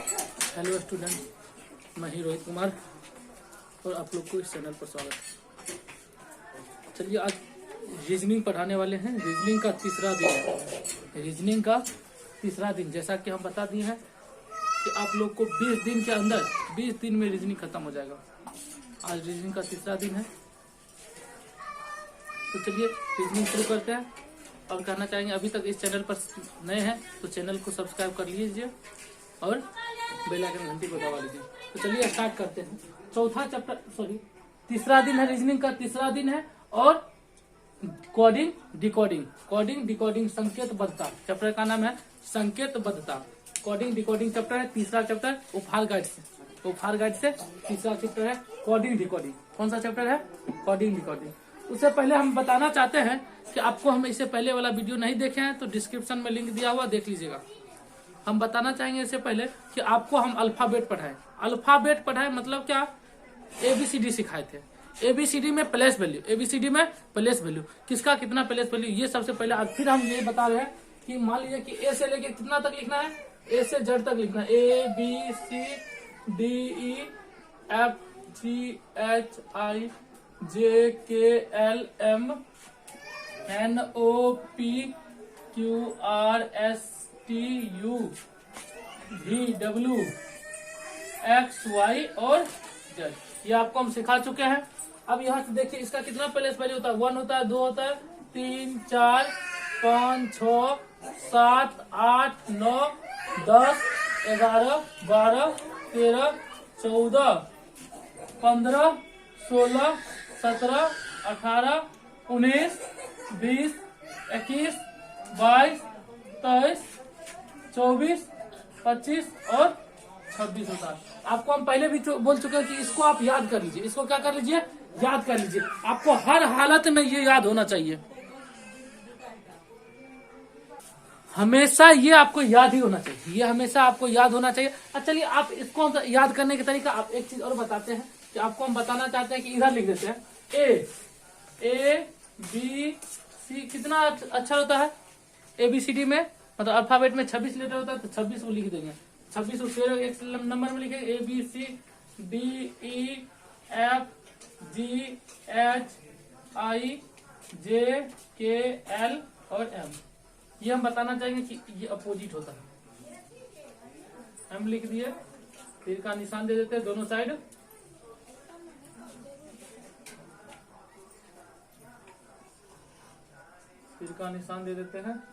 Hello student, मैं ही रोहित कुमार और आप लोग को इस चैनल पर स्वागत। चलिए आज रीजनिंग पढ़ाने वाले हैं। रीजनिंग का तीसरा दिन है। रीजनिंग का तीसरा दिन, जैसा कि हम बता दिए हैं कि आप लोग को 20 दिन के अंदर 20 दिन में रीजनिंग खत्म हो जाएगा। आज रीजनिंग का तीसरा दिन है, तो चलिए रीजनिंग शुरू करते हैं। और कहना चाहेंगे अभी तक इस चैनल पर नए हैं तो चैनल को सब्सक्राइब कर लीजिए और बेल आइकन घंटी को दबा लीजिए। तो चलिए स्टार्ट करते हैं। चौथा चैप्टर तीसरा दिन है, रीजनिंग का तीसरा दिन है। और कोडिंग डिकोडिंग संकेतबद्धता चैप्टर का नाम है। संकेतबद्धता कोडिंग डिकोडिंग चैप्टर है। तीसरा चैप्टर उपहार गाइड से तीसरा चैप्टर है कोडिंग डिकोडिंग। कौन सा चैप्टर है? Coding decoding. उससे पहले हम बताना चाहते हैं कि आपको हम इससे पहले वाला वीडियो नहीं देखे हैं तो डिस्क्रिप्शन में लिंक दिया हुआ, देख लीजिएगा। हम बताना चाहेंगे इससे पहले कि आपको हम अल्फाबेट पढ़ाए मतलब क्या? ABCD सिखाए थे। ABCD में प्लेस वैल्यू किसका कितना प्लेस वैल्यू, ये सबसे पहले। आज फिर हम ये बता रहे हैं कि मान लीजिए कि A से लेके कितना तक लिखना है, A से Z तक लिखना है। ABCDEFGHIJKLMNOPQRSTUVW XY और Z, ये आपको हम सिखा चुके हैं। अब यहाँ से देखिए इसका कितना प्लेस वैल्यू होता है। 1 होता है, 2 होता है, 3 4 5 6 7 8 9 10 11 12 13 14 15 16 17 18 19 20 21 22 23 24 25 और 26 होता है। आपको हम पहले भी बोल चुके हैं कि इसको आप याद कर लीजिए। इसको क्या कर लीजिए? याद कर लीजिए। आपको हर हालत में ये याद होना चाहिए। हमेशा ये आपको याद ही होना चाहिए। ये हमेशा आपको याद होना चाहिए। अच्छा चलिए आप इसको याद करने का तरीका, आप एक चीज और बताते हैं कि आपको हम बताना चाहते हैं कि इधर लिख देते हैं A B C। कितना अच्छा होता है ABCD में, मतलब अल्फाबेट में 26 लेटर होता है तो 26 को लिख देंगे। 26 को फिर एक नंबर में लिखेंगे ABCDEFGHIJKL और M। ये हम बताना चाहेंगे कि ये अपोजिट होता है। M लिख दिए, फिर का निशान दे देते हैं दोनों साइड। फिर का निशान दे देते हैं।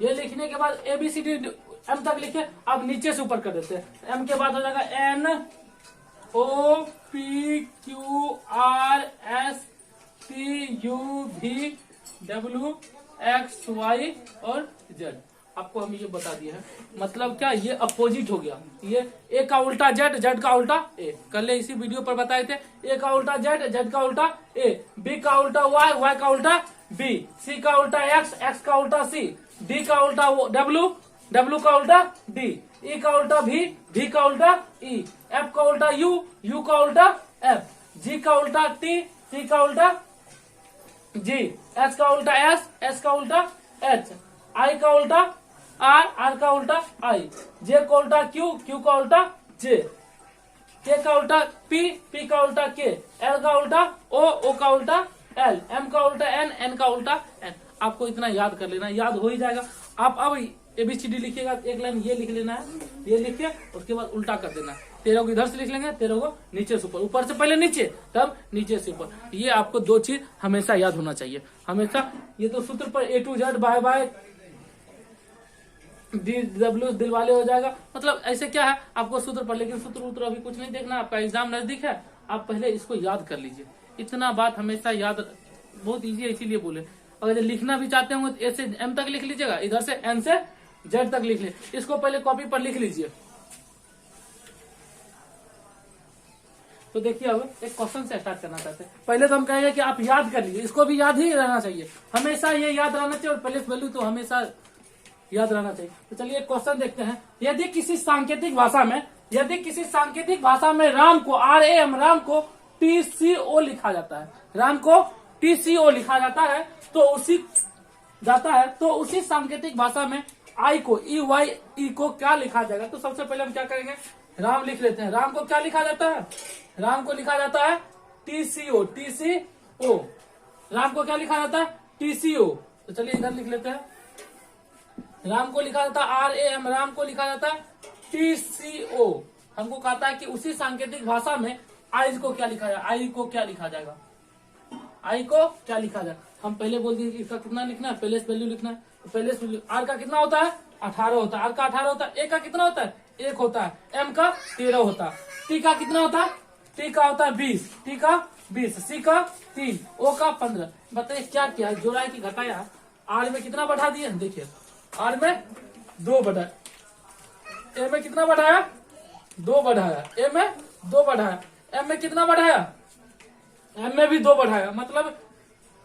ये लिखने के बाद ABCD M तक लिखे। अब नीचे से ऊपर कर देते हैं। M के बाद हो जाएगा NOPQRSTUVW XY और Z। आपको हम ये बता दिए हैं। मतलब क्या? ये अपोजिट हो गया। ये A का उल्टा Z का उल्टा A। कल इसी वीडियो पर बताए थे। A का उल्टा Z का उल्टा A, B का उल्टा Y का उल्टा B, C का उल्टा X का उल्टा C, D का उल्टा W का उल्टा D, E का उल्टा V का उल्टा E, F का उल्टा U का उल्टा F, G का उल्टा T का उल्टा G, H का उल्टा S का उल्टा H, I का उल्टा R का उल्टा I, J का उल्टा Q का उल्टा J, K का उल्टा P का उल्टा K, L का उल्टा O का उल्टा L, M का उल्टा N का उल्टा N। आपको इतना याद कर लेना, याद हो ही जाएगा। आप अब ABCD लिखिएगा, एक लाइन ये लिख लेना है, ये लिख के उसके बाद उल्टा कर देना है। 13 को इधर से लिख लेंगे, 13 को नीचे से ऊपर, ऊपर से पहले नीचे तब नीचे से ऊपर। ये आपको दो चीज हमेशा याद होना चाहिए। हमेशा ये तो सूत्र पर A to Z by DW दिल वाले हो जाएगा। मतलब ऐसे क्या है आपको सूत्र पर, लेकिन सूत्र अभी कुछ नहीं देखना, आपका एग्जाम नजदीक है। आप पहले इसको याद कर लीजिए। इतना बात हमेशा याद, बहुत इजी है इसीलिए बोले। अगर लिखना भी चाहते होंगे तो A से M तक लिख लीजिएगा, इधर से N से Z तक लिख लीजिए। इसको पहले कॉपी पर लिख लीजिए। तो देखिए अब एक क्वेश्चन से स्टार्ट करना चाहते हैं। पहले तो हम कहेंगे कि आप याद कर लीजिए, इसको भी याद ही रहना चाहिए। हमेशा ये याद रहना चाहिए और प्लेस वैल्यू तो हमेशा याद रहना चाहिए। तो चलिए एक क्वेश्चन देखते हैं। यदि किसी सांकेतिक भाषा में राम को राम को TCO लिखा जाता है, राम को TCO लिखा जाता है, तो उसी द जाता है तो उसी सांकेतिक भाषा में आई को ई को क्या लिखा जाएगा। तो सबसे पहले हम क्या करेंगे, राम लिख लेते हैं। राम को क्या लिखा जाता है, राम को लिखा जाता है TCO, TCO। राम को क्या लिखा जाता है, TCO। तो चलिए इधर लिख लेते हैं, राम को लिखा जाता है RAM, राम को लिखा जाता है TCO। हमको कहता है कि उसी सांकेतिक भाषा में आई को क्या लिखा जाएगा, आई को क्या लिखा जाएगा, आई को क्या लिखा जाएगा। हम पहले बोल दिए कि इसका कितना लिखना है, पहले वैल्यू लिखना है। तो पहले वैल्यू आर का कितना होता है, 18 होता है, आर का 18 होता है। ए का कितना होता है, 1 होता है। एम का 13 होता है। टी का कितना होता है, टी का होता है 20, टी का 20, सी का 3, ओ का 15। बताइए क्या किया, जोड़ा है कि घटाया। आर में कितना बढ़ा दिए, देखिए आर में 2 बढ़ाया, ए में कितना बढ़ाया, 2 बढ़ाया, ए में 2 बढ़ाया, एम में कितना बढ़ाया, एम में भी 2 बढ़ाया। मतलब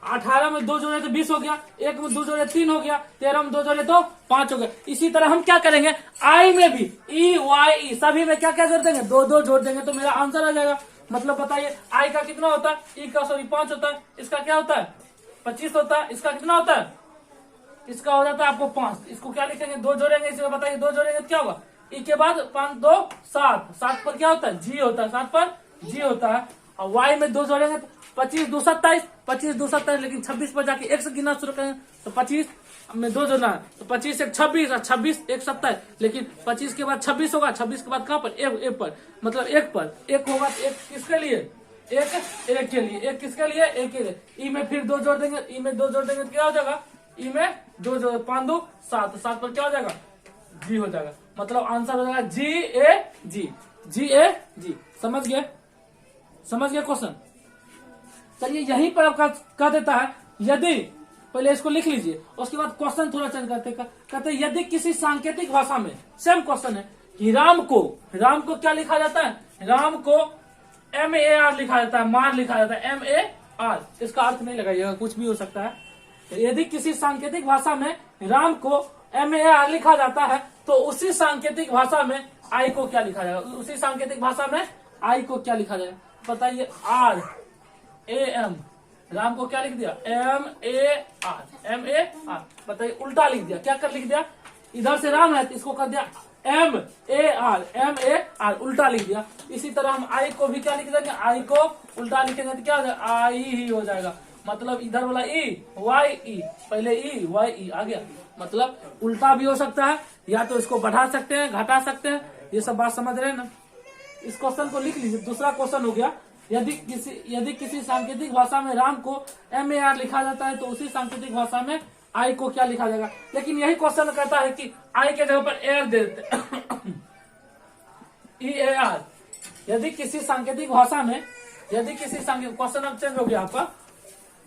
18 में 2 जोड़े तो 20 हो गया, 1 में 2 जोड़े 3 हो गया, 13 में 2 जोड़े तो 5 हो गया। इसी तरह हम क्या करेंगे, आई में भी EYE सभी में क्या क्या जोड़ देंगे, 2 जोड़ देंगे तो मेरा आंसर आ जाएगा। मतलब बताइए आई का कितना होता है, ई का 5 होता है, इसका क्या होता है 25 होता है, इसका कितना होता है, इसका हो जाता है आपको 5। इसको क्या लिखेंगे, 2 जोड़ेंगे, इसमें बताइए 2 जोड़ेंगे तो क्या होगा, ई के बाद 5 2 7, 7 पर क्या होता है जी होता है, 7 पर जी होता है। और वाई में 2 जोड़ेंगे तो 25 2 27, 25 2 27, लेकिन 26 पर जाके 1 से गिनना शुरू करेंगे तो 25 में 2 जोड़ना है तो 25 1 26 और 26 1 27, लेकिन 25 के बाद 26 होगा, 26 के बाद कहाँ पर, एक पर, मतलब 1 पर 1 होगा तो 1 किसके लिए, एक के लिए, 1 किसके लिए, 1 के लिए। ई में फिर 2 जोड़ देंगे, ई में 2 जोड़ देंगे तो क्या हो जाएगा, ई में 2 जोड़ 5 2 7, 7 पर क्या हो जाएगा, जी हो जाएगा। मतलब आंसर हो जाएगा GAG। समझ गए, समझ गए क्वेश्चन। चलिए यहीं पर आपका कह देता है, यदि पहले इसको लिख लीजिए, उसके बाद क्वेश्चन थोड़ा चेंज करते कहते यदि किसी सांकेतिक भाषा में, सेम क्वेश्चन है कि राम को क्या लिखा जाता है, राम को MAR लिखा जाता है, मार लिखा जाता है MAR। इसका अर्थ नहीं लगाइएगा, कुछ भी हो सकता है। यदि किसी सांकेतिक भाषा में राम को MAR लिखा जाता है तो उसी सांकेतिक भाषा में आई को क्या लिखा जाएगा, उसी सांकेतिक भाषा में आई को क्या लिखा जाएगा बताइए। RAM, राम को क्या लिख दिया, MAR। बताइए उल्टा लिख दिया, क्या कर लिख दिया, इधर से राम है तो इसको कर दिया MAR, उल्टा लिख दिया। इसी तरह हम आई को भी क्या लिख देंगे, आई को उल्टा लिखेंगे तो क्या हो जाएगा, आई ही हो जाएगा। मतलब इधर वाला YE, पहले YE आ गया। मतलब उल्टा भी हो सकता है, या तो इसको बढ़ा सकते हैं, घटा सकते हैं। ये सब बात समझ रहे हैं ना। इस क्वेश्चन को लिख लीजिए। दूसरा क्वेश्चन हो गया, यदि किसी सांकेतिक भाषा में राम को MAR लिखा जाता है तो उसी सांकेतिक भाषा में आई को क्या लिखा जाएगा। लेकिन यही क्वेश्चन कहता है कि आई के जगह पर एयर दे देते EAR। यदि किसी सांकेतिक भाषा में, क्वेश्चन अब चेंज हो गया आपका,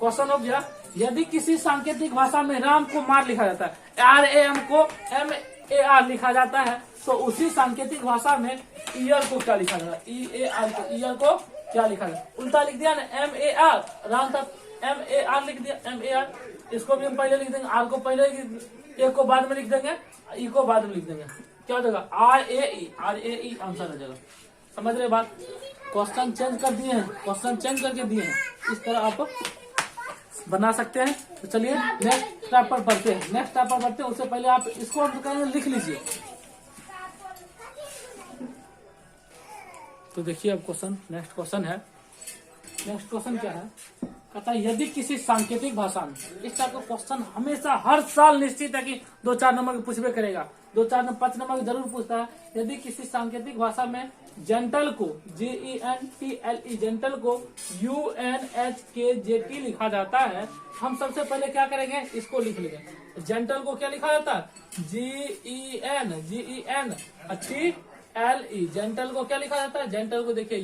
क्वेश्चन हो गया, यदि किसी सांकेतिक भाषा में राम को मार लिखा जाता है, RAM को MAR लिखा जाता है तो उसी सांकेतिक भाषा में ईयर को क्या लिखा जाएगा, ईयर को क्या लिखा जाएगा। उल्टा लिख दिया ना, MAR, राम था MAR लिख दिया, MAR। इसको भी हम पहले लिख देंगे, आर को पहले, ए को बाद में लिख देंगे, ई को बाद में लिख देंगे, क्या हो जाएगा RAE आंसर हो जाएगा। समझ रहे बात। क्वेश्चन चेंज कर दिए हैं, क्वेश्चन चेंज करके दिए हैं, इस तरह आप बना सकते हैं। तो चलिए नेक्स्ट स्टेप पर बढ़ते हैं। उससे पहले आप इसको लिख लीजिए। तो देखिए अब क्वेश्चन, नेक्स्ट क्वेश्चन क्या है, कहता है यदि किसी सांकेतिक भाषा में, इस टाइप का क्वेश्चन हमेशा हर साल निश्चित है कि 2-4 नंबर के पूछबे करेगा, 5 नंबर जरूर पूछता है। यदि किसी सांकेतिक भाषा में जेंटल को GENTLE जेंटल को UNHKJT लिखा जाता है, हम सबसे पहले क्या करेंगे, इसको लिख लेंगे। जेंटल को क्या लिखा जाता है, GENTLE। जेंटल को क्या लिखा जाता है, जेंटल को देखिए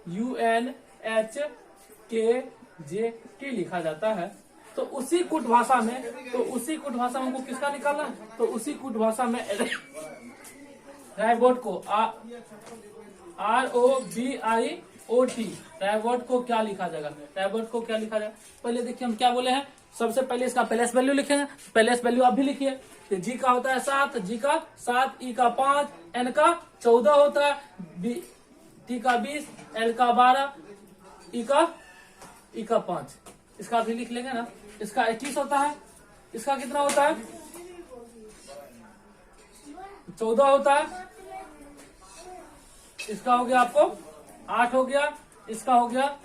UNHKJT लिखा जाता है। तो उसी कुट भाषा में हमको किसका निकालना है, तो उसी कुट भाषा में रैबोट को ROBIOT, रैबोट को क्या लिखा जाएगा, पहले देखिए हम क्या बोले हैं। सबसे पहले इसका प्लेस वैल्यू लिखेंगे, प्लेस वैल्यू आप भी लिखिए। तो जी का होता है 7, ई का 5, एन का 14 होता है, टी का 20, एल का 12, ई का 5। इसका भी लिख लेंगे ना। इसका 21 होता है, इसका कितना होता है 14 होता है, इसका हो गया आपको 8 हो गया, इसका हो गया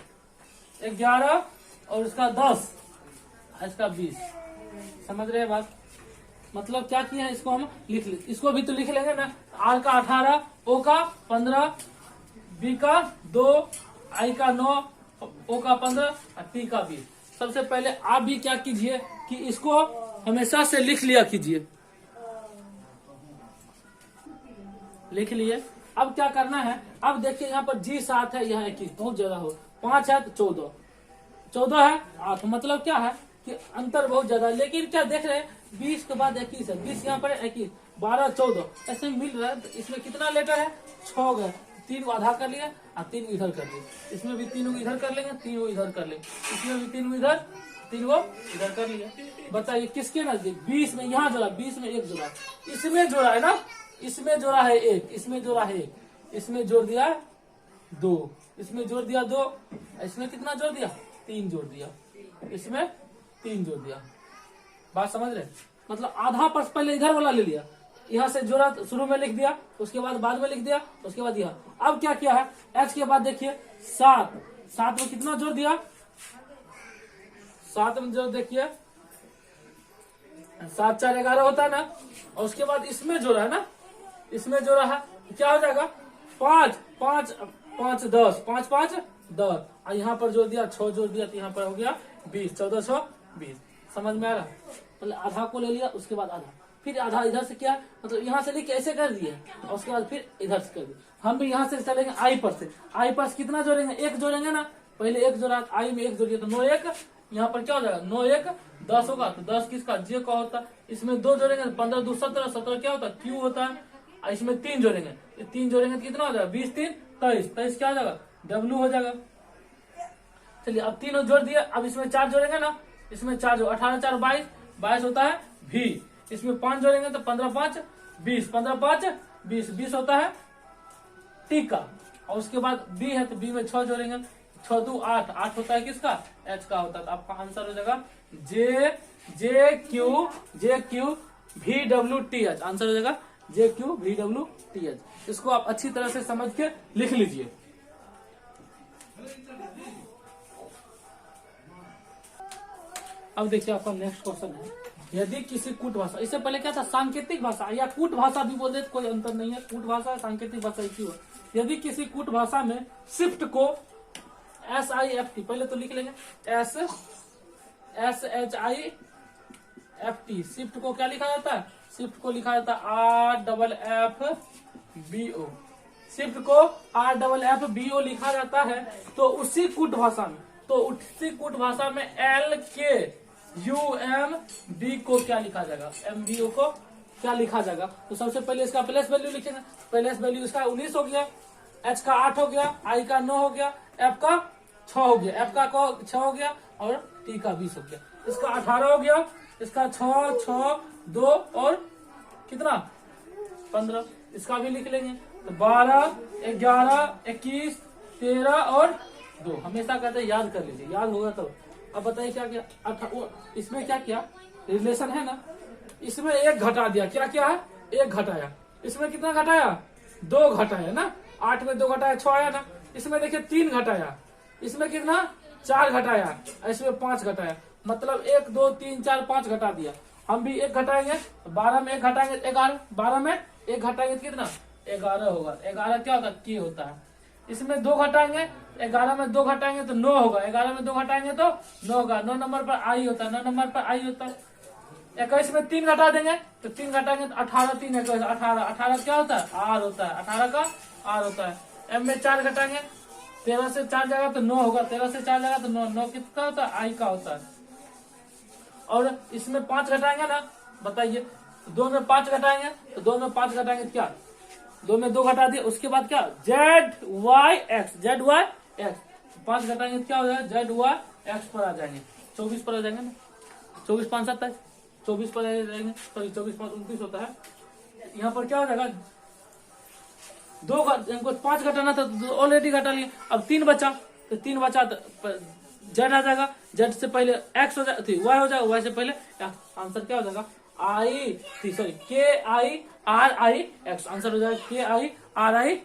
11 और इसका 10, इसका 20। समझ रहे हैं बात? मतलब क्या किया है, इसको हम लिख ले, इसको भी तो लिख लेंगे ना। आर का 18, ओ का 15, बी का 2, आई का 9, ओ का 15 और टी का 20। सबसे पहले आप भी क्या कीजिए कि इसको हमेशा से लिख लिया कीजिए। लिख लिए। अब क्या करना है, अब देखिए यहाँ पर जी 7 है, यहाँ 21, बहुत ज्यादा हो, 5 है तो 14, 14 है 8, मतलब क्या है कि अंतर बहुत ज्यादा है। लेकिन क्या देख रहे हैं 20 के बाद 21 है, 20 यहाँ पर 21, 12, 14 ऐसे मिल रहा है। तो इसमें कितना लेटर है 6 गए, 3 को आधा कर लिया और 3 इधर कर लिए, इसमें भी 3 इधर कर लेंगे, 3 इधर कर लेंगे, इसमें भी 3 इधर, 3 को इधर कर लिया। बताइए किसके नजदीक 20 में यहाँ जोड़ा, 20 में 1 जोड़ा, इसमें जोड़ा है ना, इसमें जोड़ा है 1, इसमें जोड़ा है 1, इसमें जोड़ दिया 2, इसमें जोड़ दिया 2, इसमें कितना जोड़ दिया 3 जोड़ दिया, इसमें 3 जोड़ दिया। बात समझ रहे? मतलब आधा पर्स पहले इधर वाला ले लिया, यहाँ से जोड़ा शुरू में लिख दिया, उसके बाद में लिख दिया, उसके बाद यहाँ। अब क्या किया है एच के बाद देखिए 7, 7 में कितना जोड़ दिया, 7 में जोड़ देखिए 7 4 11 होता है ना, और उसके बाद इसमें जोड़ा है ना, इसमें जोड़ा है क्या हो जाएगा 5 5 5 10, 5 5 10, और यहाँ पर जोड़ दिया 6 जोड़ दिया, तो यहाँ पर हो गया 20, 14 6 20। समझ में आ रहा? पहले आधा को ले लिया, उसके बाद आधा, फिर आधा इधर से किया, मतलब यहाँ से लेके ऐसे कर दिए, और उसके बाद फिर इधर से कर दिए। हम भी यहाँ से चलेंगे आई पर से, आई पर से कितना जोड़ेंगे 1 जोड़ेंगे ना, पहले 1 जोड़ा, आई में 1 जोड़िए तो 9 1, यहाँ पर क्या हो जाएगा 9 1 10 होगा, तो 10 किसका जे का होता है, इसमें 2 जोड़ेंगे 15 2 17, 17 क्या होता है क्यू होता है, इसमें 3 जोड़ेंगे, 3 जोड़ेंगे तो कितना हो जाएगा 20 3 23, 23 क्या हो जाएगा डब्ल्यू हो जाएगा। चलिए अब 3 जोड़ दिया, अब इसमें 4 जोड़ेंगे ना, इसमें 4 जो 18 4 22, 22 होता है भी, इसमें 5 जोड़ेंगे तो 15 5 20, 15 5 20, 20 होता है टी का, और उसके बाद बी है तो बी में 6 जोड़ेंगे, 6 2 8, 8 होता है किसका एच का होता है। तो आपका आंसर हो जाएगा J Q V W T H, answer हो जाएगा J Q V W T H. इसको आप अच्छी तरह से समझ के लिख लीजिए। अब देखिए आपका नेक्स्ट क्वेश्चन है, यदि किसी कूट भाषा, इससे पहले क्या था सांकेतिक भाषा या कूट भाषा भी बोल दे, कोई अंतर नहीं है, कूट भाषा सांकेतिक भाषा एक ही हो। यदि किसी कूट भाषा में शिफ्ट को SIFT, पहले तो लिख लेंगे SHIFT, शिफ्ट को क्या लिखा जाता है, शिफ्ट को लिखा जाता है RFFBO, शिफ्ट को RFFBO लिखा जाता है। तो उसी कूट भाषा में LKUMD को क्या लिखा जाएगा, MBO को क्या लिखा जाएगा। तो सबसे पहले इसका प्लेस वैल्यू लिखेंगे, प्लेस वैल्यू इसका 19 हो गया, H का 8 हो गया, I का 9 हो गया, F का 6 हो गया, F का 6 हो गया और T का 20 हो गया, इसका 18 हो गया, इसका 6 6 2 और कितना 15, इसका भी लिख लेंगे। तो 12 11 21 13 और 2, हमेशा कहते हैं याद कर लीजिए, याद होगा तो। अब बताइए क्या किया, इसमें क्या किया रिलेशन है ना, इसमें 1 घटा दिया, क्या क्या है 1 घटाया, इसमें कितना घटाया 2 घटाया ना, 8 में 2 घटाया 6 आया ना, इसमें देखिए 3 घटाया, इसमें कितना 4 घटाया, इसमें 5 घटाया, मतलब 1 2 3 4 5 घटा दिया। हम भी 1 घटाएंगे 12 में 1 घटाएंगे 11, 12 में 1 घटाएंगे कितना 11 होगा, 11 क्या होता है की होता है। इसमें 2 घटाएंगे, 11 में 2 घटाएंगे तो 9 होगा, 11 में 2 घटाएंगे तो 9 होगा, 9 नंबर पर आई होता है, 9 नंबर पर आई होता है। 21 में 3 घटा देंगे तो 3 घटाएंगे तो 18 3 21 18, 18 क्या होता है आर होता है, 18 का आर होता है। एम में 4 घटाएंगे, 13 से 4 जाएगा तो 9 होगा, 13 से 4 जाएगा तो 9, 9 किसका होता है आई का होता है। और इसमें 5 घटाएंगे ना, बताइए 2 में 5 घटाएंगे तो 2 में 5 घटाएंगे क्या 2 में 2 घटा दिए, उसके बाद क्या ZYX, 5 घटाएंगे तो क्या हो जाएगा ZYX पर आ जाएंगे, 24 पर आ जाएंगे ना, 24 5 27, 24 पर आ जाएंगे, सॉरी 24 5 29 होता है। यहाँ पर क्या हो जाएगा 5 घटाना था तो ऑलरेडी घटा लिए, अब 3 बचा तो 3 बचा जेड आ जाएगा, जेड से पहले एक्स हो जाएगा, वाई हो जाएगा, वाई से पहले आंसर क्या हो जाएगा आई सॉरी के I R I x, answer हो जाएगा के आई आर आई।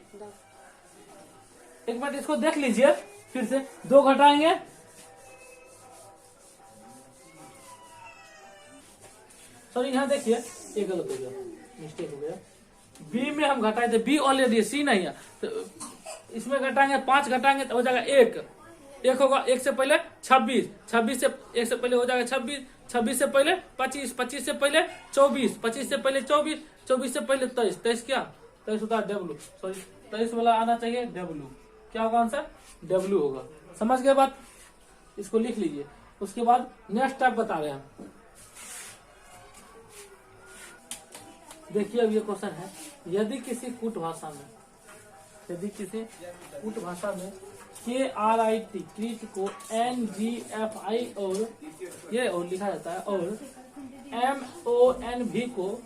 एक बार इसको देख लीजिए फिर से, 2 घटाएंगे, सॉरी यहाँ देखिए ये गलत हो गया, मिस्टेक हो गया, बी में हम घटाए थे, बी ऑलरेडी सी नहीं है, तो इसमें घटाएंगे 5 घटाएंगे तो हो जाएगा 1 होगा, 1 से पहले 26, 26 से 1 से पहले हो जाएगा 26, 26 से पहले 25, 25 से पहले 24, 25 से पहले 24, 24 से पहले 23, 23 क्या 23 होता है डब्लू, सॉरी 23 वाला आना चाहिए डब्लू, क्या होगा आंसर डब्लू होगा। समझ गए बात, इसको लिख लीजिए। उसके बाद नेक्स्ट स्टेप बता रहे हैं, देखिए अब ये क्वेश्चन है, यदि किसी कूट भाषा में KRIT क्रीट को NGFI और ये और लिखा जाता है, और MONV को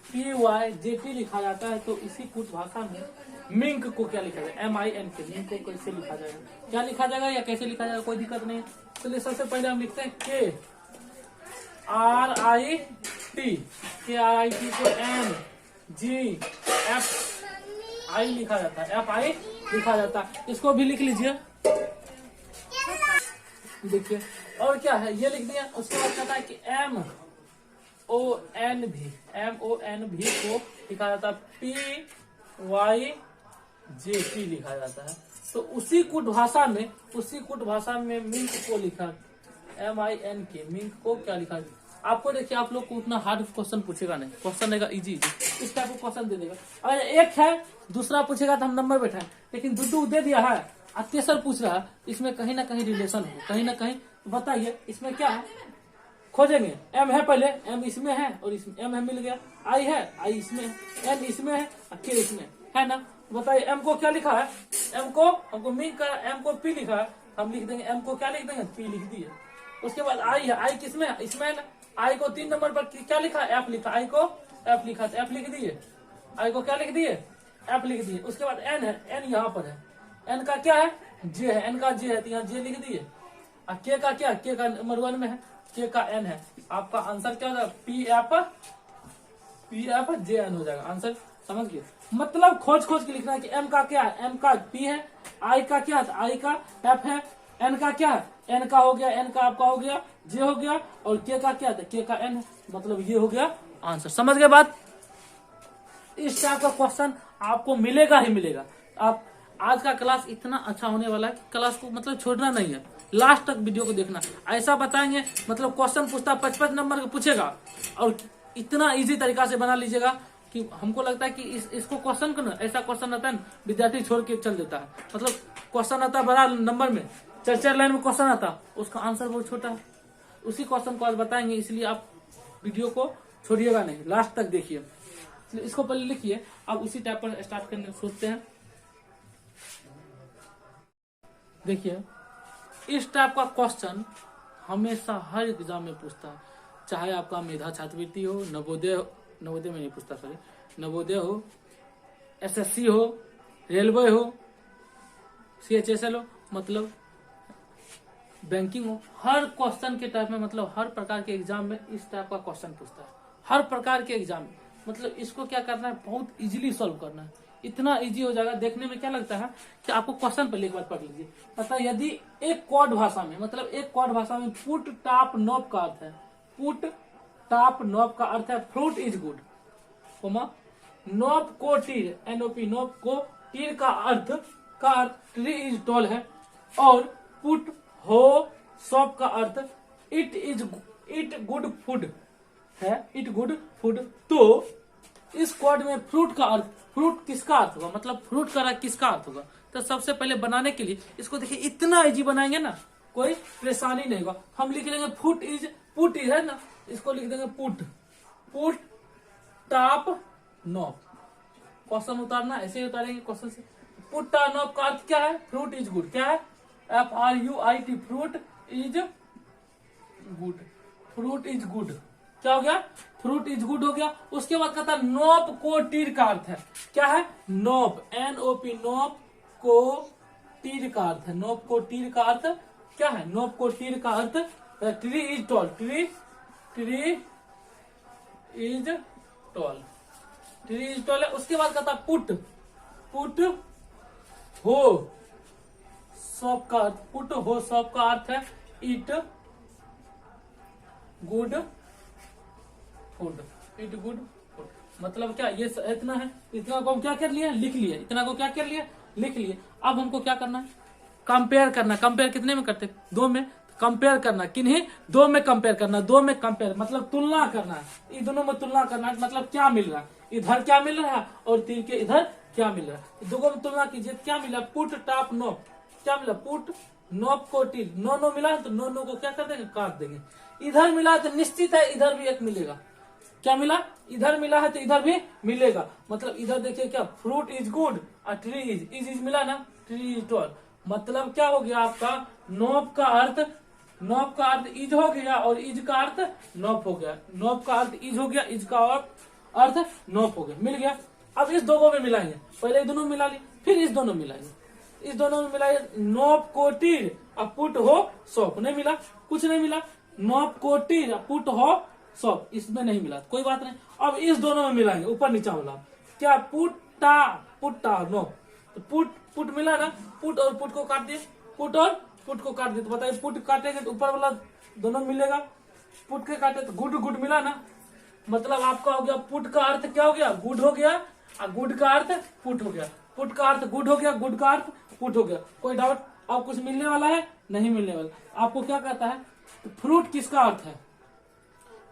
PYJT लिखा जाता है, तो इसी कूट भाषा में मिंक को क्या लिखा जाएगा, MINK, मिंक को कैसे लिखा जाएगा, क्या लिखा जाएगा या कैसे लिखा जाएगा, कोई दिक्कत नहीं है। चलिए सबसे पहले हम लिखते हैं KRIT को NGFI लिखा जाता है, FI लिखा जाता है, इसको भी लिख लीजिए। देखिए और क्या है, ये लिख दिया। उसके बाद कहता है कि MONV को लिखा जाता है PYJT लिखा जाता है, तो उसी कूट भाषा में मिंक को लिखा MINK, मिंक को क्या लिखा। आपको देखिए आप लोग को उतना हार्ड क्वेश्चन पूछेगा नहीं, क्वेश्चन रहेगा इजी, इस टाइप का क्वेश्चन दे देगा। अगर एक है दूसरा पूछेगा तो हम नंबर बैठाएं, लेकिन दो दे दिया है और तेसर पूछ रहा है, इसमें कहीं ना कहीं रिलेशन हो, कहीं ना कहीं बताइए इसमें क्या है, खोजेंगे। एम है पहले, एम इसमें है और इसमें एम है, मिल गया। आई है, आई इसमें है, एन इसमें है और के इसमें है ना। बताइए एम को क्या लिखा है, एम को हमको मिंक का एम को पी लिखा है, हम लिख देंगे एम को क्या लिख देंगे पी लिख दिए। उसके बाद आई है, आई किसमें है, इसमें है ना। आई को 3 नंबर पर क्या लिखा है, एफ लिखा, आई को एफ लिखा तो एफ लिख दिए, आई को क्या लिख दिए एफ लिख दिए। उसके बाद एन है, एन यहाँ पर है, एन का क्या है जे है, एन का जे है तो यहाँ जे लिख दिए। और के का क्या, के का नंबर 1 में है, के का एन है। आपका आंसर क्या हो जाएगा पी एफ जे एन हो जाएगा आंसर। समझ गए, मतलब खोज के लिखना है कि एम का क्या है, एम का पी है, आई का क्या है आई का एफ है, एन का क्या है एन का हो गया, एन का आपका हो गया जे हो गया, और के का क्या है के का एन है, मतलब ये हो गया आंसर। समझ गए बात। इस टाइप का क्वेश्चन आपको मिलेगा ही मिलेगा। आप आज का क्लास इतना अच्छा होने वाला है कि क्लास को मतलब छोड़ना नहीं है, लास्ट तक वीडियो को देखना। ऐसा बताएंगे मतलब क्वेश्चन पूछता 55 नंबर का पूछेगा और इतना इजी तरीका से बना लीजिएगा कि हमको लगता है कि इसको क्वेश्चन को ना, ऐसा क्वेश्चन आता है विद्यार्थी छोड़ के चल देता है। मतलब क्वेश्चन आता है बड़ा नंबर में, 4 लाइन में क्वेश्चन आता, उसका आंसर बहुत छोटा है। उसी क्वेश्चन को आज बताएंगे, इसलिए आप वीडियो को छोड़िएगा नहीं, लास्ट तक देखिए। इसको पहले लिखिए, अब उसी टाइप पर स्टार्ट करने सोचते हैं। देखिए इस टाइप का क्वेश्चन हमेशा हर एग्जाम में पूछता है, चाहे आपका मेधा छात्रवृत्ति हो, नवोदय में नहीं पूछता सॉरी, नवोदय हो, SSC हो, रेलवे हो, CHSL हो, मतलब बैंकिंग हो, हर क्वेश्चन के टाइप में, मतलब हर प्रकार के एग्जाम में इस टाइप का क्वेश्चन पूछता है, हर प्रकार के एग्जाम में। मतलब इसको क्या करना है, बहुत इजीली सॉल्व करना है, इतना इजी हो जाएगा। देखने में क्या लगता है कि आपको क्वेश्चन पहले एक बार पढ़ लीजिए। मतलब यदि एक क्वाड भाषा में, मतलब एक क्वाड भाषा में पुट टाप नॉप का अर्थ है, पुट टाप नॉप का अर्थ है फ्रूट इज गुड, नॉप को टीर, NOP नॉप को टीर का अर्थ ट्री इज टॉल है, और पुट हो सॉप का अर्थ इट गुड फूड है, इट गुड फूड। तो इस क्वाड में फ्रूट का अर्थ, फ्रूट किसका अर्थ होगा, मतलब फ्रूट का अर्थ किसका अर्थ होगा। तो सबसे पहले बनाने के लिए इसको देखिए इतना इजी बनाएंगे ना, कोई परेशानी नहीं होगा। हम लिख लेंगे पुट इज है ना, इसको लिख देंगे पुट टाप नॉप। क्वेश्चन उतारना ऐसे ही उतारेंगे क्वेश्चन से। पुट टाप नॉप का अर्थ क्या है, फ्रूट इज गुड, क्या है FRUIT, fruit is good, fruit is good. क्या हो गया, फ्रूट इज गुड हो गया। उसके बाद कहता है नॉप को टीर का अर्थ है, क्या है नॉप, NOP नॉप को टीर का अर्थ है, नॉप को टीर का अर्थ क्या है, नोप कोटिर का अर्थ tree is tall, tree is tall, tree is tall है। उसके बाद कहता पुट हो शॉप का अर्थ, पुट हो शॉप का अर्थ है it good food, it good food. मतलब क्या, ये इतना है, इतना को हम क्या कर लिया, लिख लिया, इतना को क्या कर लिया, लिख लिया। अब हमको क्या करना है, कंपेयर करना। कंपेयर कितने में करते, दो में। कंपेयर करना, किन्हीं, दो में कंपेयर करना, दो में कंपेयर मतलब तुलना करना है, इन दोनों में तुलना करना है। मतलब क्या मिल रहा है, इधर क्या मिल रहा है और तीर के इधर क्या मिल रहा है, दोनों में तुलना कीजिए। क्या मिला, पुट टॉप नोप, क्या मिला, पुट नोप को टील, नो नो मिला तो नो नो को क्या कर देंगे, काट देंगे। इधर मिला तो निश्चित है इधर भी एक मिलेगा। क्या मिला, इधर मिला है तो इधर भी मिलेगा। मतलब इधर देखिए क्या, फ्रूट इज गुड और ट्री इज मिला ना, ट्री इज टॉल। मतलब क्या हो गया आपका, नोप का अर्थ, नोप का अर्थ इज हो गया और इज का अर्थ नोप हो गया, नोप का अर्थ इज हो गया, इज का अर्थ नोप हो गया, मिल गया। अब इस दोनों में मिलाएंगे, पहले ये दोनों मिला ली, फिर इस दोनों मिलाएंगे, इस दोनों में मिलाए, नोप कोटिर और पुट हो शॉप, नहीं मिला, कुछ नहीं मिला। नोप कोटिर और पुट हो शॉप, इसमें नहीं मिला, कोई बात नहीं। अब इस दोनों में मिलाएंगे, ऊपर नीचा वाला, क्या, पुट्टा नोप, तो पुट मिला ना, पुट और पुट को काट दिए, पुट और पुट को काट दिए, तो बताइए पुट काटेंगे तो ऊपर वाला दोनों मिलेगा, पुट के काटे तो गुड मिला ना। मतलब आपका हो गया, पुट का अर्थ क्या हो गया, गुड हो गया, और गुड का अर्थ पुट हो गया, पुट का अर्थ गुड हो गया, गुड का अर्थ पुट हो गया। कोई डाउट, अब कुछ मिलने वाला है, नहीं मिलने वाला। आपको क्या कहता है, तो फ्रूट किसका अर्थ है,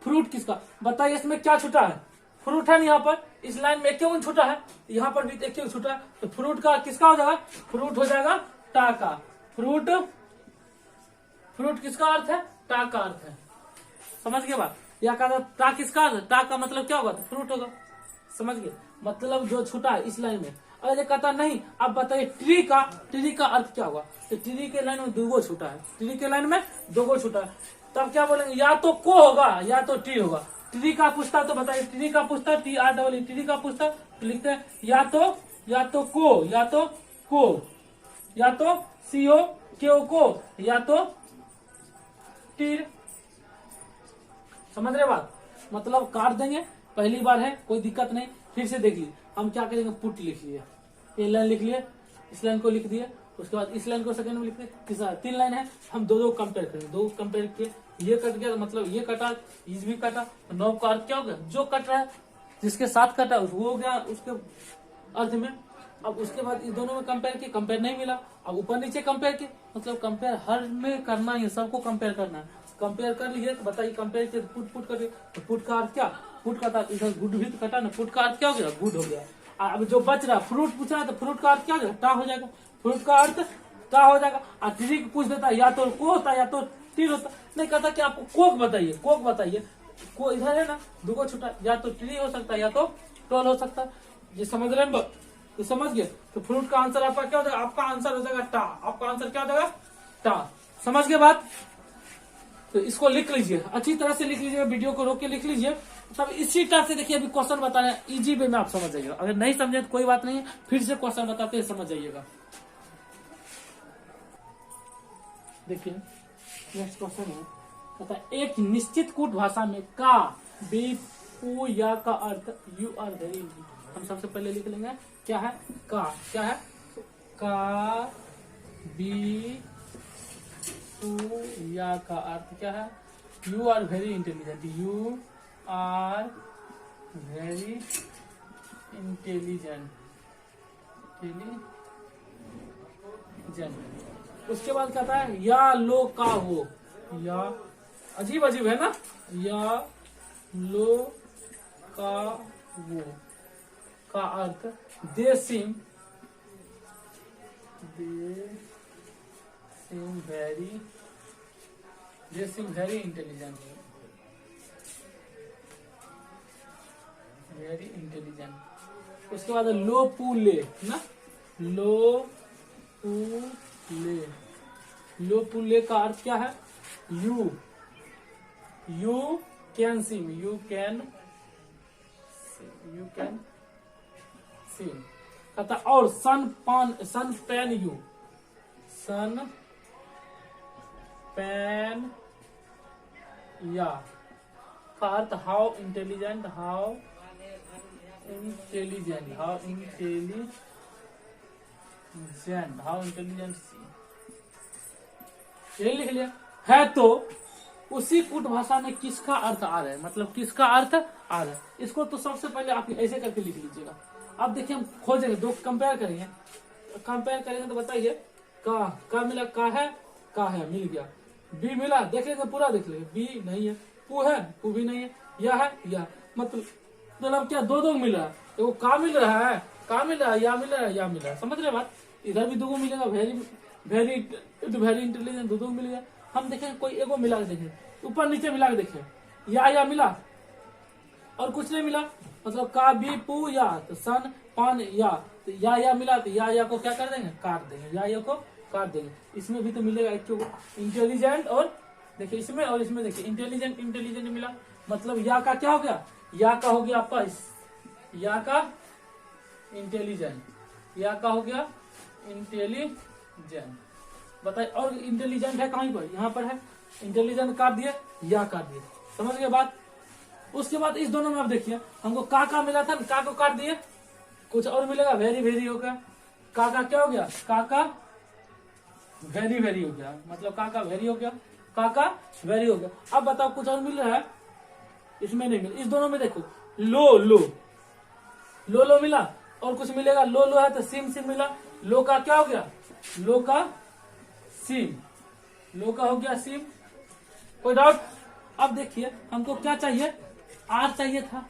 फ्रूट किसका, बताइए इसमें क्या छूटा है, फ्रूट है यहाँ पर, इस लाइन में क्यों छूटा है, यहाँ पर भी क्यों छूटा है, तो फ्रूट का किसका हो जाएगा, फ्रूट हो जाएगा टा का, फ्रूट किसका अर्थ है, टा का अर्थ है, समझ गए बात। या कहा टा किसका अर्थ, टा का मतलब क्या होगा, तो फ्रूट होगा, समझ गए। मतलब जो छूटा है इस लाइन में। अगर ये कहता नहीं, अब बताइए ट्री का अर्थ क्या होगा, तो ट्री के लाइन में दो छूटा है, ट्री के लाइन में दो छूटा है, तब क्या बोलेंगे, या तो को होगा या तो ट्री होगा। ट्री का पूछता तो बताइए, ट्री का पूछता, TREE, ट्री का पूछता तो लिखते हैं या तो को, या तो CO को, या तो टीर, समझ रहे बात। मतलब काट देंगे, पहली बार है कोई दिक्कत नहीं, फिर से देख लीजिए। हम क्या करेंगे, पुट लिख लिए, ये लाइन लिख लिए, इस लाइन को लिख दिए, उसके बाद इस लाइन को सेकंड में लिख दिए, तीसरा, 3 लाइन है, हम दो कंपेयर करेंगे, दो कंपेयर किए, ये कट गया मतलब ये कटा, इस भी कटा, नोप का अर्थ क्या हो गया, जो कट रहा है जिसके साथ कटा वो हो गया उसके अर्थ में। अब उसके बाद इस दोनों में कंपेयर किए, कंपेयर नहीं मिला, अब ऊपर नीचे कंपेयर किए, मतलब कंपेयर हर में करना है, सबको कंपेयर करना है। कंपेयर कर लिए तो बताइए, कंपेयर किए पुट कर, तो पुट का अर्थ क्या, पुट का था, इधर गुड भी तो कटा ना, पुट का अर्थ क्या हो गया, गुड हो गया। अब जो बच रहा फ्रूट पूछ रहा है, तो फ्रूट का अर्थ क्या हो जाएगा, टा हो जाएगा, फ्रूट का अर्थ टा हो जाएगा। और ट्री पूछ देता या तो को होता या तो टीर होता, नहीं कहता कि आपको कोक बताइए, को इधर है ना, दो छुटा, या तो ट्री हो सकता है या तो टोल हो सकता है। ये समझ रहे हैं, तो समझ गए। तो फ्रूट का आंसर आपका क्या हो जाएगा, आपका आंसर हो जाएगा टा, आपका आंसर क्या हो जाएगा, टा, समझ गए बात। तो इसको लिख लीजिए, अच्छी तरह से लिख लीजिए, वीडियो को रोक के लिख लीजिए। तब इसी टाइप से देखिए, अभी क्वेश्चन बता रहे हैं इजी वे में, आप समझ जाइएगा। अगर नहीं समझे तो कोई बात नहीं है, फिर से क्वेश्चन बताते हैं, समझ जाइएगा। देखिए नेक्स्ट क्वेश्चन है, कहता है एक निश्चित कूट भाषा में का, बी, पू, या का अर्थ यू आर वेरी। हम सबसे पहले लिख लेंगे क्या है, का, क्या है, का, बी, पू, या का अर्थ क्या है, you are very intelligent, you are very intelligent. उसके बाद कहता है या लो का हो, या अजीब अजीब है ना, या लो का वो का अर्थ they seem very intelligent, very intelligent. उसके बाद लो पू ले ना, लो पू ले का अर्थ क्या है, you can swim, you can swim. कहता और सन पेन यू पेन या का अर्थ how intelligent, how intelligent, how intelligent, how intelligent ये लिख लिया है। तो उसी कूट भाषा में किसका अर्थ आ रहा है, मतलब किसका अर्थ आ रहा है, इसको तो सबसे पहले आप ऐसे करके लिख लीजिएगा। अब देखिए हम खोजेंगे, दो कंपेयर करेंगे, कंपेयर करेंगे तो बताइए का मिला, का है मिल गया, बी मिला, देख लेंगे पूरा देख लेंगे, बी नहीं है, पू भी नहीं है, या मतलब क्या दो मिल रहा है, तो वो का मिल रहा है, का मिल रहा है, या मिल रहा है, या मिल रहा है, समझ रहे बात। इधर भी दो मिलेगा, वेरी इंटेलिजेंट, दो मिल गया। हम देखें कोई एगो मिला के देखें, ऊपर नीचे मिला के देखें, या मिला और कुछ नहीं मिला, मतलब का बी पू या, तो सन पान या, तो या मिला, तो या को क्या कर देंगे, काट देंगे, या को काट देंगे। इसमें भी तो मिलेगा एक इंटेलिजेंट, और देखिए इसमें और इसमें देखिए इंटेलिजेंट मिला, मतलब या का क्या हो गया, या का हो गया आपका या का इंटेलिजेंट, या का हो गया इंटेलिजेंट, बताइए। और इंटेलिजेंट है कहीं पर, यहाँ पर है, इंटेलिजेंट काट दिए, या काट दिए, समझ गए बात। उसके बाद इस दोनों में आप देखिए, हमको का मिला था, का को काट दिए, कुछ और मिलेगा, वेरी हो गया, का क्या हो गया, का वेरी हो गया, मतलब का वेरी हो गया, का वेरी हो गया। अब बताओ कुछ और मिल रहा है, इसमें नहीं मिला। इस दोनों में देखो, लो मिला, और कुछ मिलेगा, लो है तो सिम मिला, लो का क्या हो गया, लो का हो गया सिम, कोई डाउट। अब देखिए हमको क्या चाहिए, आर चाहिए था,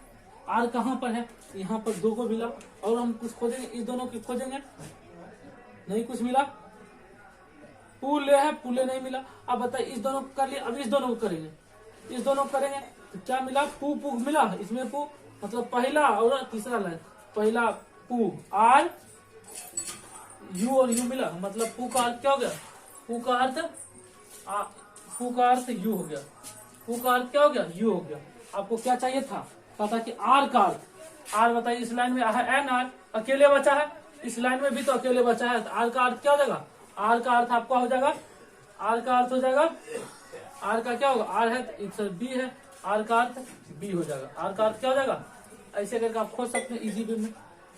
आर कहाँ पर है, यहाँ पर दो को मिला, और हम कुछ खोजेंगे, इस दोनों की खोजेंगे, नहीं कुछ मिला, पुले नहीं मिला। अब बताइए इस दोनों को कर लिया, अब इस दोनों को करेंगे, तो क्या मिला, पू मिला, इसमें पू मतलब पहला और तीसरा लाइन, पहला पू, आर यू और यू मिला, मतलब पू का अर्थ क्या हो गया, पू का अर्थ यू हो गया, पू का अर्थ क्या हो गया, यू हो गया। आपको क्या चाहिए था, पता कि आर का अर्थ, आर बताइए इस लाइन में है एन आर, अकेले बचा है, इस लाइन में भी तो अकेले बचा है, तो आर का अर्थ क्या हो जाएगा, आर का अर्थ आपका हो जाएगा, आर का अर्थ हो जाएगा, आर का क्या होगा, आर है तो बी है, आर का अर्थ बी हो जाएगा, आर का अर्थ क्या हो जाएगा। ऐसे करके आप खोज सकते हैं इजी वे में,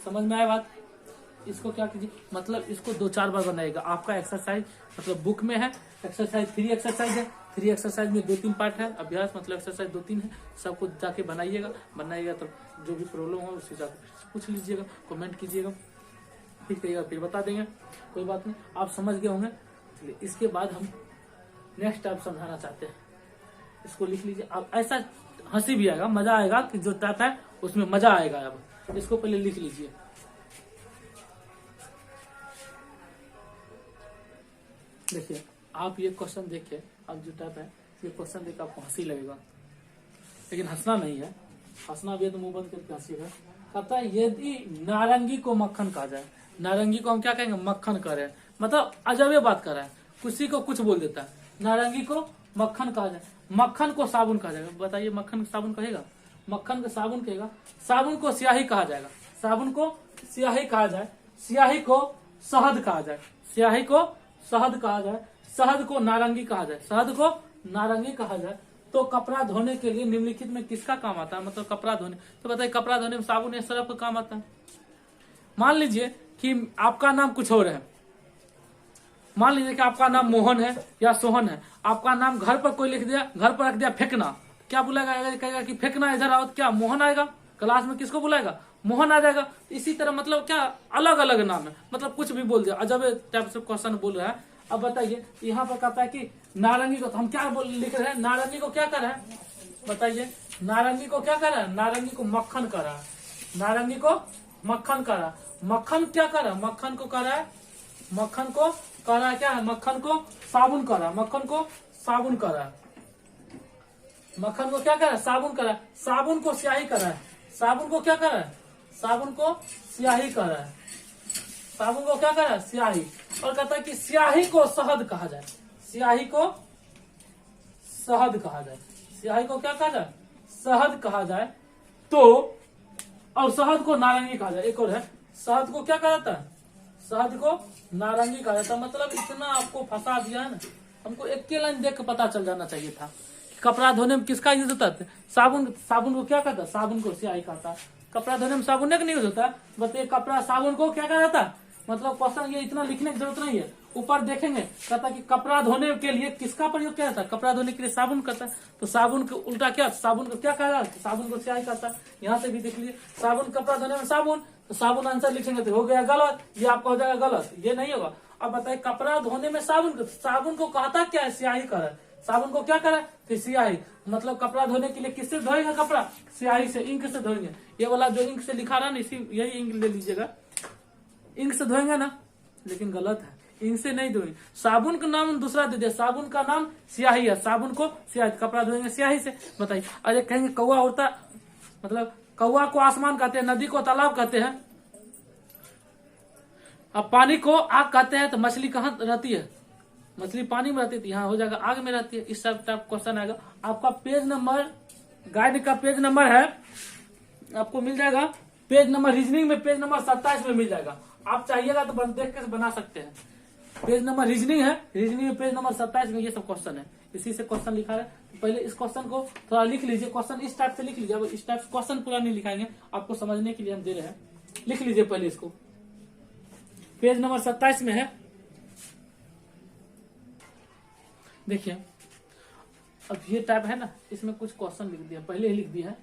समझ में आया बात। इसको क्या कीजिए, मतलब इसको 2-4 बार बनाएगा। आपका एक्सरसाइज मतलब बुक में है, एक्सरसाइज 3 एक्सरसाइज है, 3 एक्सरसाइज में 2-3 पार्ट है, अभ्यास मतलब एक्सरसाइज 2-3 है, सबको जाके बनाइएगा तो जो भी प्रॉब्लम हो उससे जाकर पूछ लीजिएगा, कमेंट कीजिएगा, फिर कहिएगा, फिर बता देंगे, कोई बात नहीं, आप समझ गए होंगे। चलिए इसके बाद हम नेक्स्ट टाइप समझाना चाहते हैं, इसको लिख लीजिए। अब ऐसा हंसी भी आएगा, मजा आएगा कि जो टाइप है उसमें मजा आएगा। अब इसको पहले लिख लीजिए, देखिए आप ये क्वेश्चन देखिए, अब जो टाइप है ये क्वेश्चन देख आपको हंसी लगेगा, लेकिन हंसना नहीं है, हंसना भी है तो मुंह बंद करके हंसीगा। कहता है यदि नारंगी को मक्खन कहा जाए, नारंगी को हम क्या कहेंगे, मक्खन कह रहे हैं, मतलब अजब ये बात कर रहा है, किसी को कुछ बोल देता है। नारंगी को मक्खन कहा जाए, मक्खन को साबुन कहा जाएगा, बताइए मक्खन को साबुन कहेगा, मक्खन को साबुन कहेगा, साबुन को स्याही कहा जाएगा, साबुन को स्याही कहा जाए, स्याही को शहद कहा जाए, स्याही को शहद कहा जाए, शहद को नारंगी कहा जाए, शहद को नारंगी कहा जाए, तो कपड़ा धोने के लिए निम्नलिखित में किसका काम आता है, मतलब कपड़ा धोने, तो बताइए कपड़ा धोने में साबुन या सरफ का काम आता है। मान लीजिए कि आपका नाम कुछ और है, मान लीजिए कि आपका नाम मोहन है या सोहन है, आपका नाम घर पर कोई लिख दिया, घर पर रख दिया फेंकना, क्या बुलाएगा, कहेगा कि फेंकना इधर आओ, क्या मोहन आएगा, क्लास में किसको बुलाएगा, मोहन आ जाएगा। इसी तरह मतलब क्या अलग अलग नाम है, मतलब कुछ भी बोल दिया, अजब टाइप से क्वेश्चन बोल रहा है। अब बताइए यहाँ पर कहता है कि नारंगी को, तो हम क्या लिख रहे हैं, नारंगी को क्या कर रहा है, बताइए नारंगी को क्या कर रहा है, नारंगी को मक्खन कर रहा है, नारंगी को मक्खन कर रहा है, मक्खन क्या कर रहा है, मक्खन को कर रहा है, मक्खन को कर रहा है क्या है, मक्खन को साबुन कर रहा है, मक्खन को साबुन कर रहा है, मक्खन को क्या कर रहा है, साबुन कर रहा है, साबुन को स्याही कर रहा है, साबुन को क्या कर रहा है, साबुन को स्याही कर रहा है, साबुन को क्या कर रहा है, स्याही। और कहता है कि स्याही को शहद कहा जाए, स्याही को शहद कहा जाए, स्याही को क्या कहा जाए, शहद कहा जाए, तो और शहद को नारंगी कहा जाए। एक और है, शहद को क्या कहा जाता है, शहद को नारंगी कहा जाता है। मतलब इतना आपको फंसा दिया है ना, हमको एक के लाइन देख के पता चल जाना चाहिए था। कपड़ा धोने में किसका यूज होता है? साबुन। साबुन को क्या कहता है? साबुन को स्याही कहता है। कपड़ा धोने में साबुन का नहीं यूज होता, बताइए कपड़ा साबुन को क्या कहा जाता है? मतलब क्वेश्चन ये इतना लिखने की जरूरत नहीं है, ऊपर देखेंगे कहता कि कपड़ा धोने के लिए किसका प्रयोग किया जाता है? कपड़ा धोने के लिए साबुन करता है। तो साबुन को उल्टा क्या? साबुन को क्या कहा जाता है? साबुन को स्याही कहता है। यहाँ से भी देख लीजिए, साबुन कपड़ा धोने में साबुन, तो साबुन आंसर लिखेंगे तो हो गया गलत, ये आपका हो जाएगा गलत, ये नहीं होगा। अब बताइए कपड़ा धोने में साबुन, साबुन को कहता क्या है? स्याही करा। साबुन को क्या करा? फिर स्याही। मतलब कपड़ा धोने के लिए किससे धोएगा कपड़ा? स्याही से, इंक से धोएंगे। ये वाला जो इंक से लिखा रहा ना, इसी यही इंक ले लीजिएगा, इंक से धोएंगे ना, लेकिन गलत है, इंक से नहीं धोएंगे। साबुन का नाम दूसरा दे दिया, साबुन का नाम स्याही है, साबुन को स्याही, कपड़ा धोएंगे स्याही से। बताइए, अरे कहेंगे कौवा उड़ता, मतलब कौवा को आसमान कहते हैं, नदी को तालाब कहते हैं, अब पानी को आग कहते हैं, तो मछली कहाँ रहती है? मछली पानी में रहती है, यहाँ हो जाएगा आग में रहती है। इस टाइप क्वेश्चन आएगा। आपका पेज नंबर, गाइड का पेज नंबर है, आपको मिल जाएगा पेज नंबर, रीजनिंग में पेज नंबर 27 में मिल जाएगा। आप चाहिएगा तो देख के बना सकते हैं। पेज नंबर रीजनिंग है, रीजनिंग में पेज नंबर 27 में ये सब क्वेश्चन है, इसी से क्वेश्चन लिखा है। तो पहले इस क्वेश्चन को थोड़ा लिख लीजिए, क्वेश्चन इस टाइप से लिख लीजिए। अब इस टाइप से क्वेश्चन पूरा नहीं लिखाएंगे, आपको समझने के लिए हम दे रहे हैं। लिख लीजिए पहले इसको, पेज नंबर 27 में है। देखिए अब ये टाइप है ना, इसमें कुछ क्वेश्चन लिख दिया, पहले ही लिख दिया है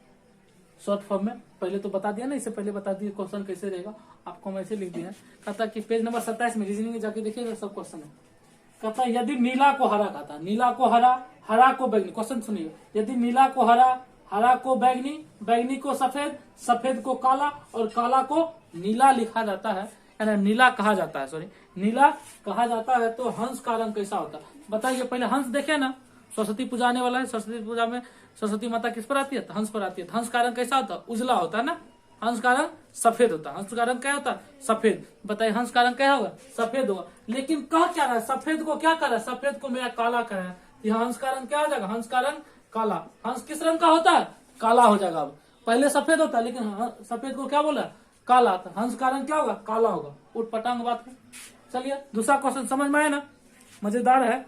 शॉर्ट फॉर्म में, पहले तो बता दिया ना, इससे पहले बता दिया क्वेश्चन कैसे रहेगा, आपको हम ऐसे लिख दिया है। कहता कि पेज नंबर 27 में रीजनिंग में जाके देखिएगा सब क्वेश्चन है। कहता यदि नीला को हरा कहता, नीला को हरा, हरा को बैगनी, क्वेश्चन सुनिए, यदि नीला को हरा, हरा को बैगनी, बैगनी को सफेद, सफेद को काला और काला को नीला लिखा जाता है, यानी नीला कहा जाता है, सॉरी नीला कहा जाता है, तो हंस का रंग कैसा होता है? बताइए पहले हंस देखे ना, सरस्वती पूजा आने वाला है, सरस्वती पूजा में सरस्वती माता किस पर आती है? हंस पर आती है। हंस का रंग कैसा होता है? उजला होता है ना, हंस का रंग सफेद होता है। हंस का रंग क्या होता है? सफेद। बताइए हंस का रंग क्या होगा? सफेद होगा। लेकिन कह क्या रहा है? सफेद को क्या कर रहा है? सफेद को मेरा काला कर रहा है। यहाँ हंस का रंग क्या हो जाएगा? हंस का रंग काला। हंस किस रंग का होता है? काला हो जाएगा। अब पहले सफेद होता है, लेकिन सफेद को क्या बोला? काला। था हंस का रंग क्या होगा? काला होगा। उठ पटांग बात है। चलिए दूसरा क्वेश्चन समझ में आया ना, मजेदार है।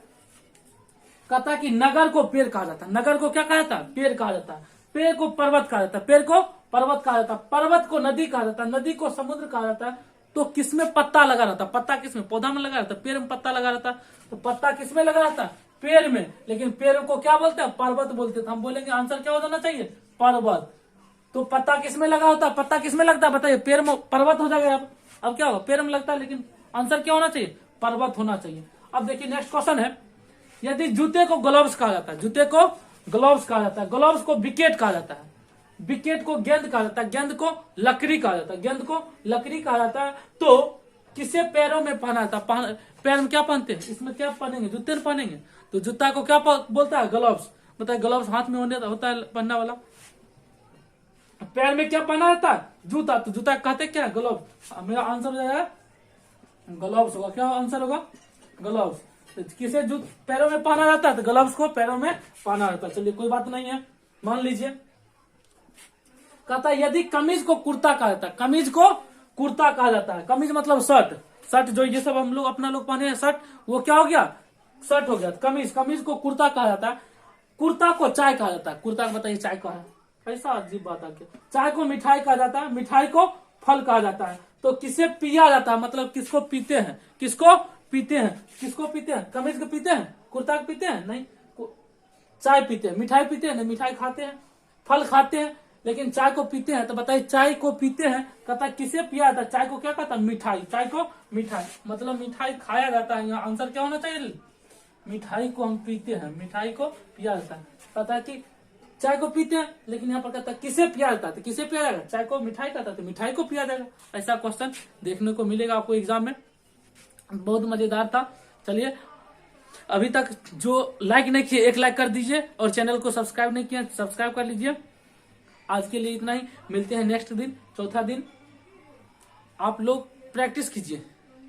कहता कि नगर को पेड़ कहा जाता है, नगर को क्या कहा जाता है? पेड़ कहा जाता है। पेड़ को पर्वत कहा जाता है, पेड़ को पर्वत कहा जाता है। पर्वत को नदी कहा जाता है, नदी को समुद्र कहा जाता है। तो किसमें पत्ता लगा रहता है? पत्ता किसमें? पौधा में लगा रहता है, पेड़ में पत्ता लगा रहता है। तो पत्ता किसमें लगा रहता है? पेड़ में। लेकिन पेड़ को क्या बोलते हैं? पर्वत बोलते हैं। तो हम बोलेंगे आंसर क्या हो जाना चाहिए? पर्वत। तो पत्ता किसमें लगा होता है? पत्ता किसमें लगता है? बताइए, पेड़ में पर्वत हो जाएगा। अब क्या होगा? पेड़ में लगता है, लेकिन आंसर क्या होना चाहिए? पर्वत होना चाहिए। अब देखिए नेक्स्ट क्वेश्चन है, यदि जूते को ग्लव्स कहा जाता है, जूते को ग्लव्स कहा जाता है, ग्लव्स को विकेट कहा जाता है, विकेट को गेंद कहा जाता है, गेंद को लकड़ी कहा जाता है, गेंद को लकड़ी कहा जाता है, तो किसे पैरों में पहना जाता है? पैर में क्या पहनते हैं? इसमें क्या पहनेंगे? जूते में पहनेंगे। तो जूता को क्या बोलता है? ग्लव्स। बताए ग्लव्स हाथ में होता है पहनने वाला। पैर में क्या पहना जाता है? जूता। तो जूता कहते क्या? ग्लव्स। मेरा आंसर हो जाएगा ग्लव्स होगा। क्या आंसर होगा? ग्लव्स। किसे पैरों में पहना जाता है? तो ग्लव्स को पैरों में पहना जाता है। चलिए कोई बात नहीं है, मान लीजिए। कहता है यदि कमीज को कुर्ता कहा जाता है, कमीज को कुर्ता कहा जाता है, कमीज मतलब शर्ट, शर्ट जो ये सब हम लोग अपना लोग पहने हैं शर्ट, वो क्या हो गया? शर्ट हो गया। कमीज, कमीज को कुर्ता कहा जाता है। कुर्ता को चाय कहा जाता है, कुर्ता को बताइए चाय कहा है? कैसा अजीब बात है। चाय को मिठाई कहा जाता है, मिठाई को फल कहा जाता है। तो किसे पिया जाता है? मतलब किसको पीते हैं? किसको पीते हैं? किसको पीते हैं? कमीज को पीते हैं? कुर्ता को पीते हैं? नहीं, चाय पीते हैं। मिठाई पीते हैं? नहीं, मिठाई खाते हैं, फल खाते हैं, लेकिन चाय को पीते हैं। तो बताइए चाय को पीते हैं, कहता किसे पिया जाता है? चाय को क्या कहता है? मिठाई। चाय को मिठाई, मतलब मिठाई खाया जाता है। यहाँ आंसर क्या होना चाहिए? मिठाई को हम पीते हैं, मिठाई को पिया जाता है। पता है कि चाय को पीते हैं, लेकिन यहाँ पर कहता है किसे पिया जाता है? तो किसे पिया जाएगा? चाय को मिठाई कहता है, तो मिठाई को पिया जाएगा। ऐसा क्वेश्चन देखने को मिलेगा आपको एग्जाम में। बहुत मजेदार था। चलिए, अभी तक जो लाइक नहीं किए, एक लाइक कर दीजिए, और चैनल को सब्सक्राइब नहीं किया सब्सक्राइब कर लीजिए। आज के लिए इतना ही, मिलते हैं नेक्स्ट दिन, चौथा दिन। आप लोग प्रैक्टिस कीजिए,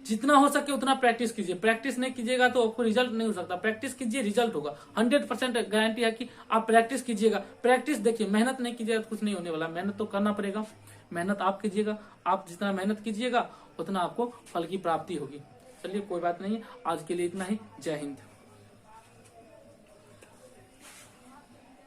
जितना हो सके उतना प्रैक्टिस कीजिए। प्रैक्टिस नहीं कीजिएगा तो आपको रिजल्ट नहीं हो सकता। प्रैक्टिस कीजिए, रिजल्ट होगा। 100% गारंटी है कि आप प्रैक्टिस कीजिएगा। प्रैक्टिस देखिए, मेहनत नहीं कीजिएगा तो कुछ नहीं होने वाला। मेहनत तो करना पड़ेगा, मेहनत आप कीजिएगा। आप जितना मेहनत कीजिएगा उतना आपको फल की प्राप्ति होगी। चलिए कोई बात नहीं, आज के लिए इतना ही। जय हिंद।